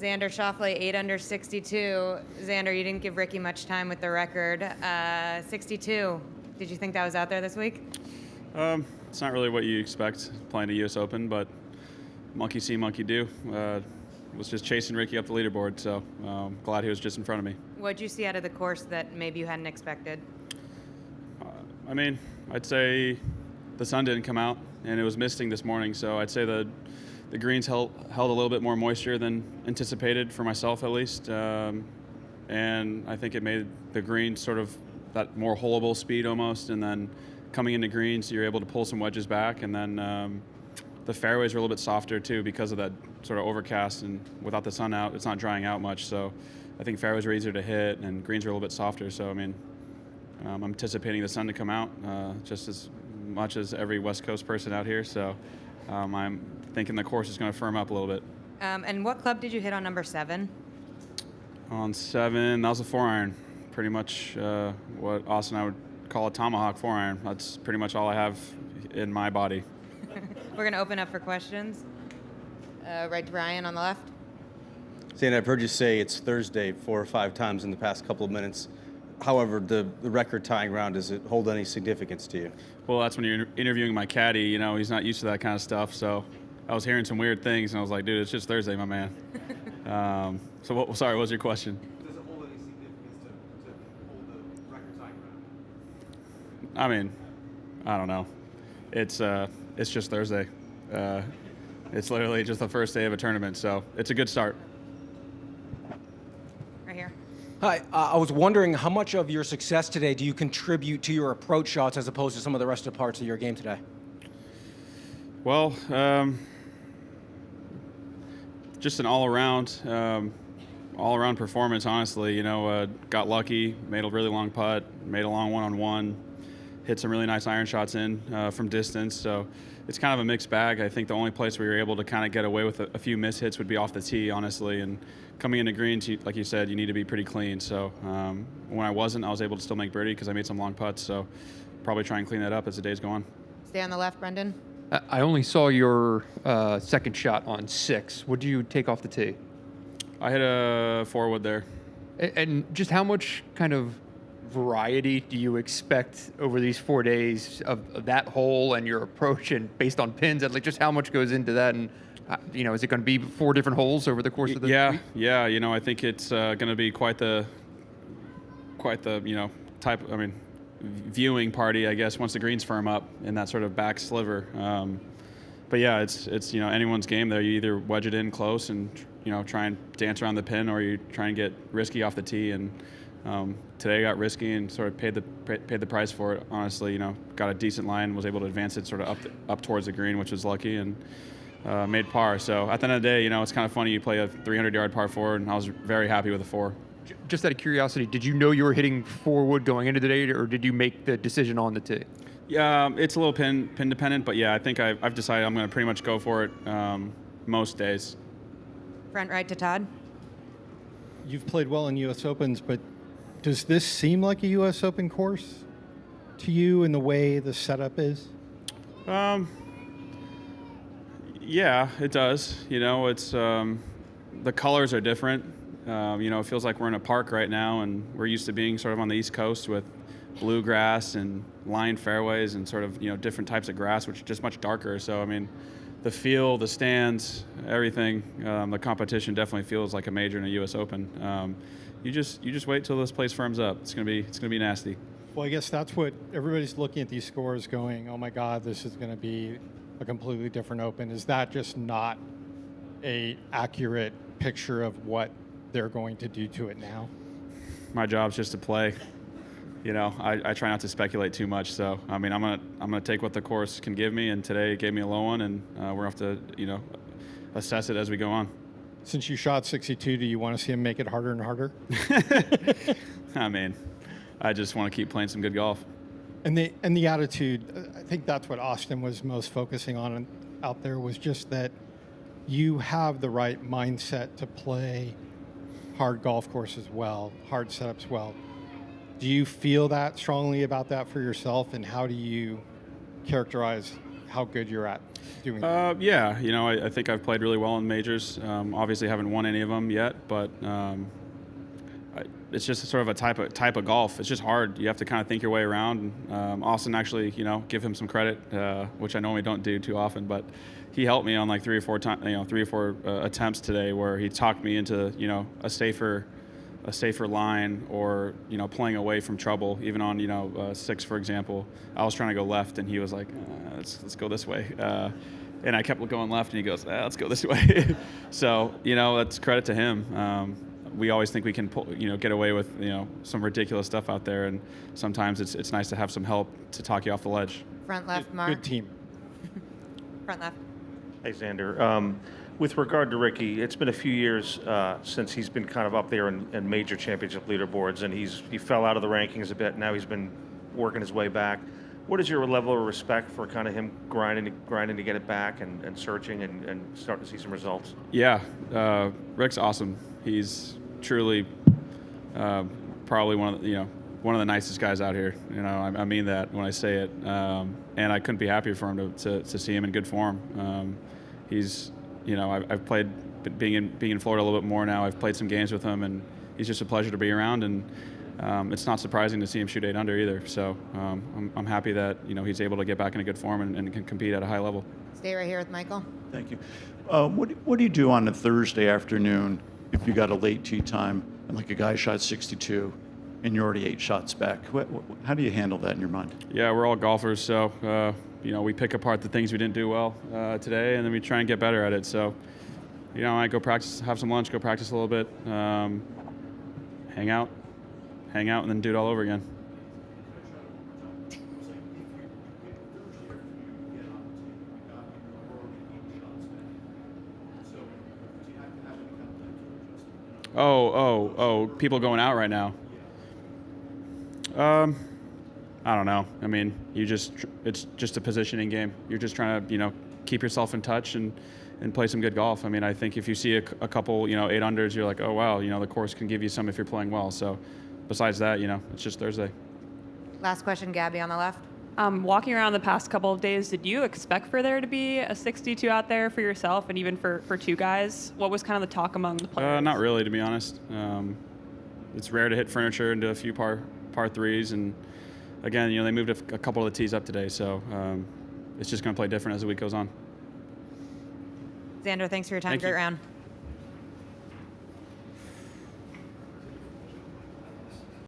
Xander Schauffele, 8 under 62. Xander, you didn't give Ricky much time with the record. 62. Did you think that was out there this week? It's not really what you expect playing a U.S. Open, but monkey see, monkey do. Was just chasing Ricky up the leaderboard, so glad he was just in front of me. What'd you see out of the course that maybe you hadn't expected? I'd say the sun didn't come out, and it was misting this morning, so I'd say the greens held a little bit more moisture than anticipated, for myself at least, and I think it made the green sort of that more holeable speed almost, and then coming into greens, you're able to pull some wedges back, and then the fairways are a little bit softer too because of that sort of overcast, and without the sun out, it's not drying out much, so I think fairways are easier to hit, and greens are a little bit softer, so I'm anticipating the sun to come out just as much as every West Coast person out here, so I'm thinking the course is going to firm up a little bit. And what club did you hit on number 7? On 7, that was a 4-iron. Pretty much what Austin and I would call a tomahawk 4-iron. That's pretty much all I have in my body. We're going to open up for questions. Right to Ryan on the left. Xander, I've heard you say it's Thursday 4 or 5 times in the past couple of minutes. However, the record tying round, does it hold any significance to you? Well, that's when you're interviewing my caddy. You know, he's not used to that kind of stuff. So I was hearing some weird things, and I was like, dude, it's just Thursday, my man. Sorry, what was your question? Does it hold any significance to hold the record tying round? I don't know. It's just Thursday. It's literally just the first day of a tournament, so it's a good start. Right here. Hi, I was wondering how much of your success today do you contribute to your approach shots as opposed to some of the rest of the parts of your game today? Well, just an all-around performance, honestly. You know, got lucky, made a really long putt, made a long one-on-one, hit some really nice iron shots in from distance. So it's kind of a mixed bag. I think the only place where you're able to kind of get away with a few mishits would be off the tee, honestly. And coming into greens, like you said, you need to be pretty clean. So when I wasn't, I was able to still make birdie because I made some long putts. So probably try and clean that up as the days go on. Stay on the left, Brendan. I only saw your second shot on 6. What did you take off the tee? I hit a 4-wood there. And just how much kind of variety do you expect over these 4 days of that hole and your approach, and based on pins, and like just how much goes into that? And is it going to be 4 different holes over the course of the week? Yeah. You know, I think it's going to be quite the viewing party, I guess, once the greens firm up in that sort of back sliver. But yeah, it's anyone's game there. You either wedge it in close and try and dance around the pin, or you try and get risky off the tee. And today I got risky and sort of paid the price for it. Honestly, got a decent line, was able to advance it sort of up towards the green, which was lucky, and made par. So at the end of the day, it's kind of funny. You play a 300-yard par 4, and I was very happy with the 4. Just out of curiosity, did you know you were hitting 4-wood going into the day, or did you make the decision on the tee? Yeah, it's a little pin dependent, but yeah, I think I've decided I'm going to pretty much go for it most days. Front right to Todd. You've played well in U.S. Opens, but does this seem like a U.S. Open course to you in the way the setup is? Yeah, it does. It's the colors are different. It feels like we're in a park right now, and we're used to being sort of on the East Coast with bluegrass and lined fairways and sort of different types of grass, which are just much darker. So the feel, the stands, everything, the competition definitely feels like a major in a U.S. Open. You just wait till this place firms up. It's gonna be nasty. Well, I guess that's what everybody's looking at these scores going, oh my God, this is going to be a completely different Open. Is that just not a accurate picture of what they're going to do to it now? My job's just to play. I try not to speculate too much. So I'm gonna take what the course can give me, and today it gave me a low one, and we're gonna have to assess it as we go on. Since you shot 62, do you want to see him make it harder and harder? I just want to keep playing some good golf. And the attitude, I think that's what Austin was most focusing on out there, was just that you have the right mindset to play hard golf courses well, hard setups well. Do you feel that strongly about that for yourself, and how do you characterize how good you're at doing that? Yeah, I think I've played really well in majors. Obviously, haven't won any of them yet, but it's just sort of a type of golf. It's just hard. You have to kind of think your way around. Austin actually, give him some credit, which I normally don't do too often, but he helped me on like three or four attempts today where he talked me into a safer line, or playing away from trouble. Even on 6, for example, I was trying to go left and he was like, let's go this way, and I kept going left and he goes, let's go this way. So that's credit to him. We always think we can get away with some ridiculous stuff out there, and sometimes it's nice to have some help to talk you off the ledge. Front left, Good, Mark. good team. Front left. Hey, Xander. With regard to Ricky, it's been a few years since he's been kind of up there in major championship leaderboards, and he fell out of the rankings a bit. Now he's been working his way back. What is your level of respect for kind of him grinding to get it back and searching and starting to see some results? Yeah, Rick's awesome. He's truly probably one of the nicest guys out here. I mean that when I say it, and I couldn't be happier for him to see him in good form. He's I've played, being in Florida a little bit more now. I've played some games with him, and he's just a pleasure to be around. And it's not surprising to see him shoot 8 under either. So I'm happy that he's able to get back into good form and can compete at a high level. Stay right here with Michael. Thank you. What do you do on a Thursday afternoon if you got a late tee time and like a guy shot 62 and you're already 8 shots back? How do you handle that in your mind? Yeah, we're all golfers, so we pick apart the things we didn't do well today, and then we try and get better at it. So I go practice, have some lunch, go practice a little bit, hang out, and then do it all over again. Oh, people going out right now. I don't know. I mean, it's just a positioning game. You're just trying to, keep yourself in touch and play some good golf. I mean, I think if you see a couple, 8 unders, you're like, oh, wow, the course can give you some if you're playing well. So besides that, it's just Thursday. Last question, Gabby on the left. Walking around the past couple of days, did you expect for there to be a 62 out there for yourself and even for 2 guys? What was kind of the talk among the players? Not really, to be honest. It's rare to hit furniture into a few par 3s, and again, they moved a couple of the tees up today, so it's just going to play different as the week goes on. Xander, thanks for your time. Thank Great you. round.